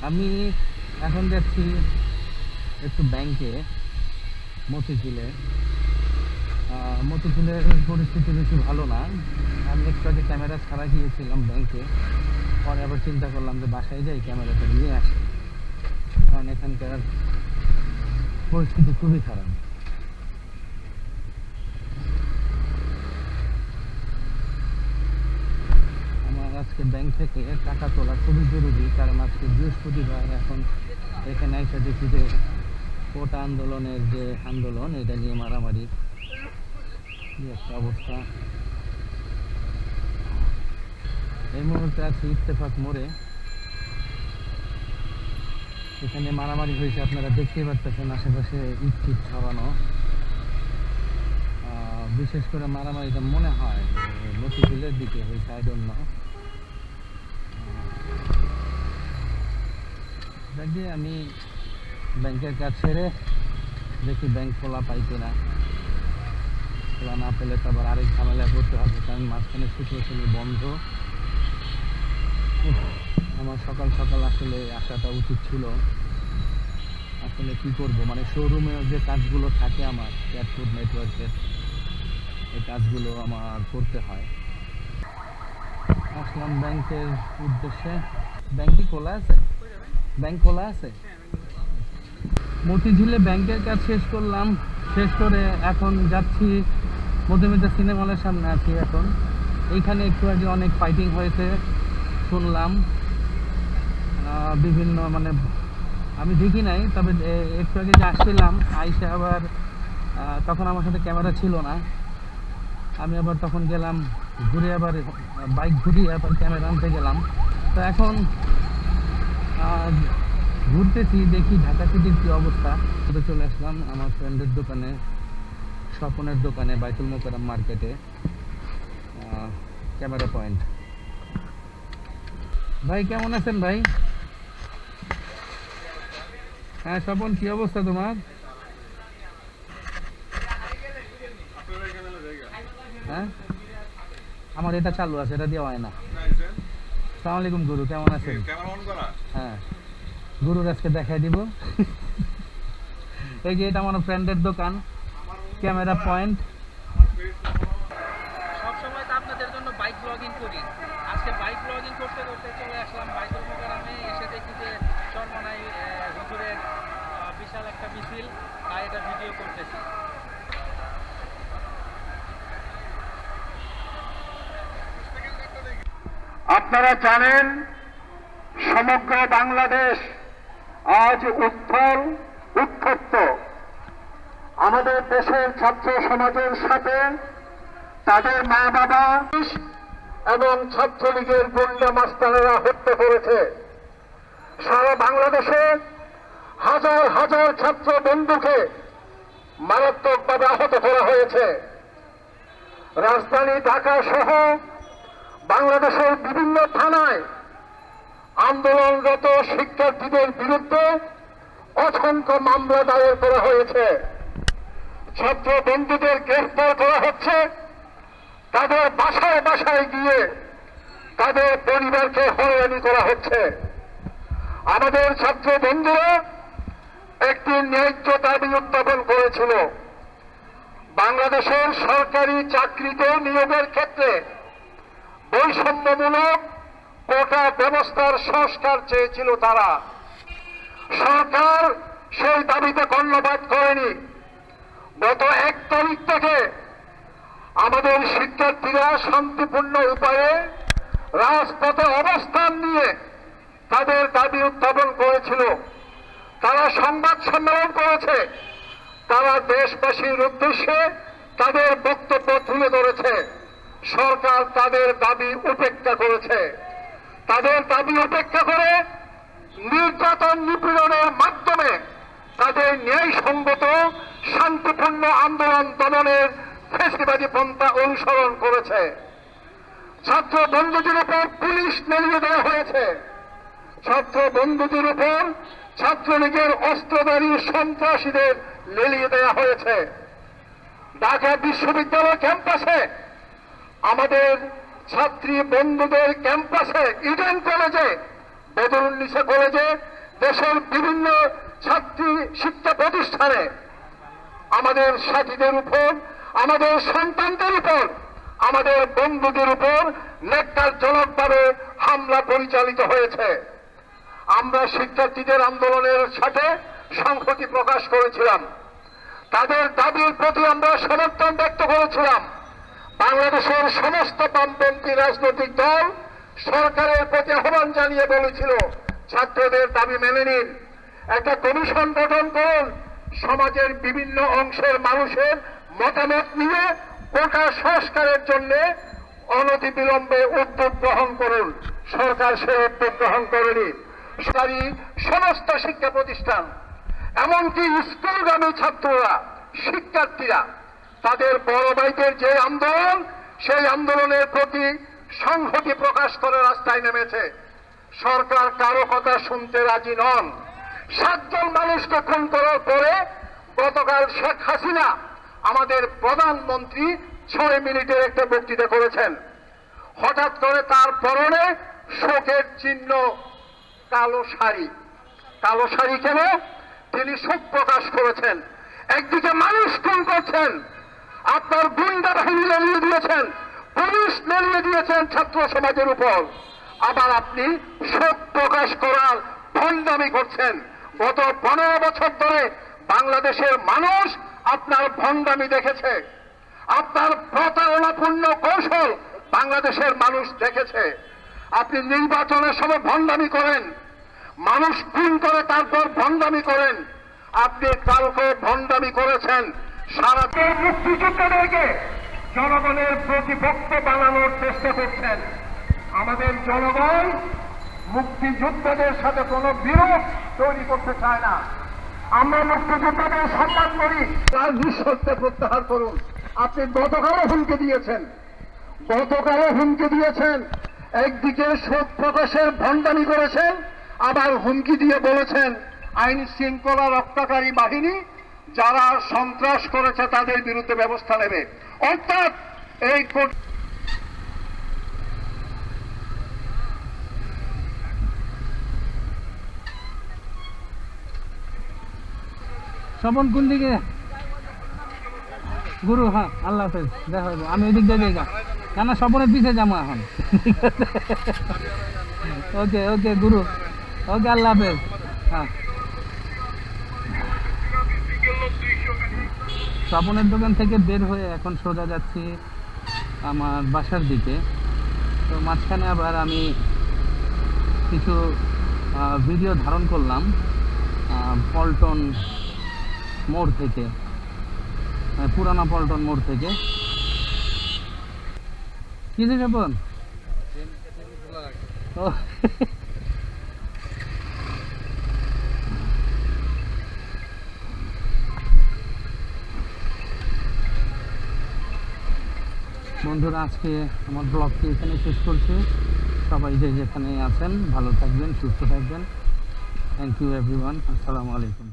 আমি এখন যাচ্ছি একটু ব্যাংকে, মতিঝিলে। মতিঝিলের পরিস্থিতি বেশি ভালো না। আমি একটু আগে ক্যামেরা ছাড়া গিয়েছিলাম ব্যাংকে, পরে আবার চিন্তা করলাম যে বাসায় যাই, ক্যামেরাটা নিয়ে আসি, কারণ এখানকার পরিস্থিতি খুবই খারাপ। আমার আজকে ব্যাংক থেকে টাকা তোলা খুবই জরুরি, কারণ আজকে বৃহস্পতিবার। এখন এখানে এসে দেখি যে কোটা আন্দোলনের যে আন্দোলন, এটা নিয়ে মারামারি, কি একটা অবস্থা। এই মুহূর্তে আছি ইত্তেফাক মোড়ে। এখানে মারামারি হয়েছে, আপনারা দেখতেই পাচ্ছেন, আশেপাশে ইট টিট ছড়ানো। বিশেষ করে মারামারিটা মনে হয় মতিঝিলের দিকে হয়েছে, আই ডোন্ট নো। দেখি আমি ব্যাংকের কাজ ছেড়ে দেখি ব্যাংক খোলা পাই কিনা। খোলা না পেলে তো আবার আরেক ঝামেলা করতে হবে, কারণ মাঝখানে শুক্র বন্ধ। আমার সকাল সকাল আসলে আসাটা উচিত ছিল। আসলে কি করব, মানে শোরুমে যে কাজগুলো থাকে আমার ক্যাটফুড নেটওয়ার্কের, এই কাজগুলো আমার করতে হয়। আসলাম ব্যাংকের উদ্দেশ্যে। ব্যাংক কি খোলা আছে? ব্যাংক খোলা আছে? মতিঝিলে ব্যাংকের কাজ শেষ করলাম। শেষ করে এখন যাচ্ছি মধ্যমিতা সিনেমা হলের সামনে আছি এখন। এইখানে একটু আগে অনেক ফাইটিং হয়েছে শুনলাম। বিভিন্ন মানে আমি দেখি নাই, তবে একটু আগে যে আসছিলাম আইসে আবার তখন আমার সাথে ক্যামেরা ছিল না। আমি আবার তখন গেলাম ঘুরে, আবার বাইক ঘুরিয়ে আবার ক্যামেরা আনতে গেলাম। তো এখন ঘুরতেছি, দেখি ঢাকা সিটির কী অবস্থা। তো চলে আসলাম আমার ফ্রেন্ডের দোকানে, স্বপনের দোকানে, বাইতুল মোকাররম মার্কেটে, ক্যামেরা পয়েন্ট। ভাই কেমন আছেন ভাই? হ্যাঁ স্বপন, কি অবস্থা তোমার? হ্যাঁ, আমার এটা চালু আছে, এটা দেওয়া হয় না। সালাম আলাইকুম গুরু, কেমন আছেন? হ্যাঁ, গুরুর আজকে দেখাই দিব। এই যে এটা আমার ফ্রেন্ডের দোকান, ক্যামেরা পয়েন্ট। সবসময় তো আপনাদের জন্য বাইক ব্লগিং করি। আজকে বাইক ব্লগিং করতে করতে চলে আসলাম বাইতুল মোকাররমে। এসে দেখি যে চরমনাই হুজুরের বিশাল একটা মিছিল, তাই এটা ভিডিও করতেছি। আপনারা জানেন সমগ্র বাংলাদেশ আজ উত্থল উত্তপ্ত। আমাদের দেশের ছাত্র সমাজের সাথে তাদের মা বাবা এবং ছাত্রলীগের গুন্ডা মাস্তানেরা হত্যা করেছে। সারা বাংলাদেশে হাজার হাজার ছাত্র বন্ধুকে মারাত্মকভাবে আহত করা হয়েছে। রাজধানী ঢাকা সহ বাংলাদেশের বিভিন্ন থানায় আন্দোলনরত শিক্ষার্থীদের বিরুদ্ধে অসংখ্য মামলা দায়ের করা হয়েছে। ছাত্র বন্ধুদের গ্রেফতার করা হচ্ছে, তাদের বাসায় বাসায় গিয়ে তাদের পরিবারকে হয়রানি করা হচ্ছে। আমাদের ছাত্র বন্ধুরা একটি ন্যায্য দাবি উত্থাপন করেছিল। বাংলাদেশের সরকারি চাকরিতে নিয়োগের ক্ষেত্রে বৈষম্যমূলক কোটা ব্যবস্থার সংস্কার চেয়েছিল তারা। সরকার সেই দাবিতে কর্ণপাত করেনি। গত 1 তারিখ থেকে আমাদের শিক্ষার্থীরা শান্তিপূর্ণ উপায়ে রাজপথে অবস্থান নিয়ে তাদের দাবি উত্থাপন করেছিল। তারা সংবাদ সম্মেলন করেছে, তারা দেশবাসীর উদ্দেশ্যে তাদের বক্তব্য তুলে ধরেছে। সরকার তাদের দাবি উপেক্ষা করেছে। তাদের দাবি উপেক্ষা করে নির্যাতন নিপীড়নের মাধ্যমে তাদের ন্যায়সঙ্গত শান্তিপূর্ণ আন্দোলন দমনের ফ্যাসিবাদী পন্থা অনুসরণ করেছে। ছাত্র বন্ধুদের উপর পুলিশ নেলিয়ে দেওয়া হয়েছে। ছাত্র বন্ধুদের উপর ছাত্রলীগের অস্ত্রধারী সন্ত্রাসীদের লেলিয়ে দেওয়া হয়েছে। ঢাকা বিশ্ববিদ্যালয় ক্যাম্পাসে, আমাদের ছাত্রী বন্ধুদের ক্যাম্পাসে, ইডেন কলেজে, বদরুন্নিসা কলেজে দেশের বিভিন্ন ছাত্রী শিক্ষা প্রতিষ্ঠানে আমাদের সাথীদের উপর, আমাদের সন্তানদের উপর, আমাদের বন্ধুদের উপর ন্যাক্কারজনকভাবে হামলা পরিচালিত হয়েছে। আমরা শিক্ষার্থীদের আন্দোলনের সাথে সংহতি প্রকাশ করেছিলাম, তাদের দাবির প্রতি আমরা সমর্থন ব্যক্ত করেছিলাম। বাংলাদেশের সমস্ত বামপন্থী রাজনৈতিক দল সরকারের প্রতি আহ্বান জানিয়ে বলেছিল, ছাত্রদের দাবি মেনে নিন, একটা কমিশন গঠন করুন, সমাজের বিভিন্ন অংশের মানুষের মতামত নিয়ে কোটা সংস্কারের জন্য অনতিবিলম্বে উদ্যোগ গ্রহণ করুন। সরকার সে উদ্যোগ গ্রহণ করেনি। সরকারি সমস্ত শিক্ষা প্রতিষ্ঠান, এমনকি স্কুলগামী ছাত্ররা, শিক্ষার্থীরা তাদের বড় ভাইদের যে আন্দোলন, সেই আন্দোলনের প্রতি সংহতি প্রকাশ করে রাস্তায় নেমেছে। সরকার কারো কথা শুনতে রাজি নন। 7 জন মানুষকে খুন করার পরে গতকাল শেখ হাসিনা আমাদের প্রধানমন্ত্রী 6 মিনিটের একটা বক্তৃতা করেছেন। হঠাৎ করে তার পরনে শোকের চিহ্ন, কালো শাড়ি। কালো শাড়ি কেন? তিনি শোক প্রকাশ করেছেন। একদিকে মানুষ খুন করছেন, আপনার গুন্ডা বাহিনী লেলিয়ে দিয়েছেন, পুলিশ লেলিয়ে দিয়েছেন ছাত্র সমাজের উপর, আবার আপনি শোক প্রকাশ করার ভণ্ডামি করছেন। গত 15 বছর ধরে বাংলাদেশের মানুষ আপনার ভণ্ডামি দেখেছে, আপনার প্রতারণাপূর্ণ কৌশল বাংলাদেশের মানুষ দেখেছে। আপনি নির্বাচনের সময় ভণ্ডামি করেন, মানুষ খুন করে তারপর ভণ্ডামি করেন। আপনি কালকে ভণ্ডামি করেছেন। সারা মুক্তিযোদ্ধাদেরকে জনগণের প্রতিপক্ষ বানানোর চেষ্টা করছেন। আমাদের জনগণ মুক্তিযোদ্ধাদের সাথে কোনো বিরোধ তৈরি করতে চায় না। আমরা মুক্তিযোদ্ধাদের সম্মান করি। তার নিঃশর্তে প্রত্যাহার করুন। আপনি গতকালও হুমকি দিয়েছেন, একদিকে শোক প্রকাশের ভণ্ডামি করেছেন, আবার হুমকি দিয়ে বলেছেন আইন শৃঙ্খলা রক্ষাকারী বাহিনী যারা সন্ত্রাস করেছে তাদের বিরুদ্ধে ব্যবস্থা নেবে। অর্থাৎ এই স্বপন কোন দিকে? গুরু, হ্যাঁ, আল্লাহ হাফেজ, দেখা হবে। আমি ওই দিক দিয়ে যাই, কেন স্বপনের পিছিয়ে যাবো এখন। ওকে ওকে গুরু, ওকে, আল্লাহ হাফেজ। হ্যাঁ, স্বপনের দোকান থেকে বের হয়ে এখন সোজা যাচ্ছি আমার বাসার দিকে। তো মাঝখানে আবার আমি কিছু ভিডিও ধারণ করলাম পল্টন মোড় থেকে, পুরানা পল্টন মোড় থেকে। কি যে স্বপন? ও, বন্ধুরা, আজকে আমার ব্লগটি এখানে শেষ করছি। সবাই যে যেখানে আছেন ভালো থাকবেন, সুস্থ থাকবেন। Thank you everyone. আসসালামু আলাইকুম।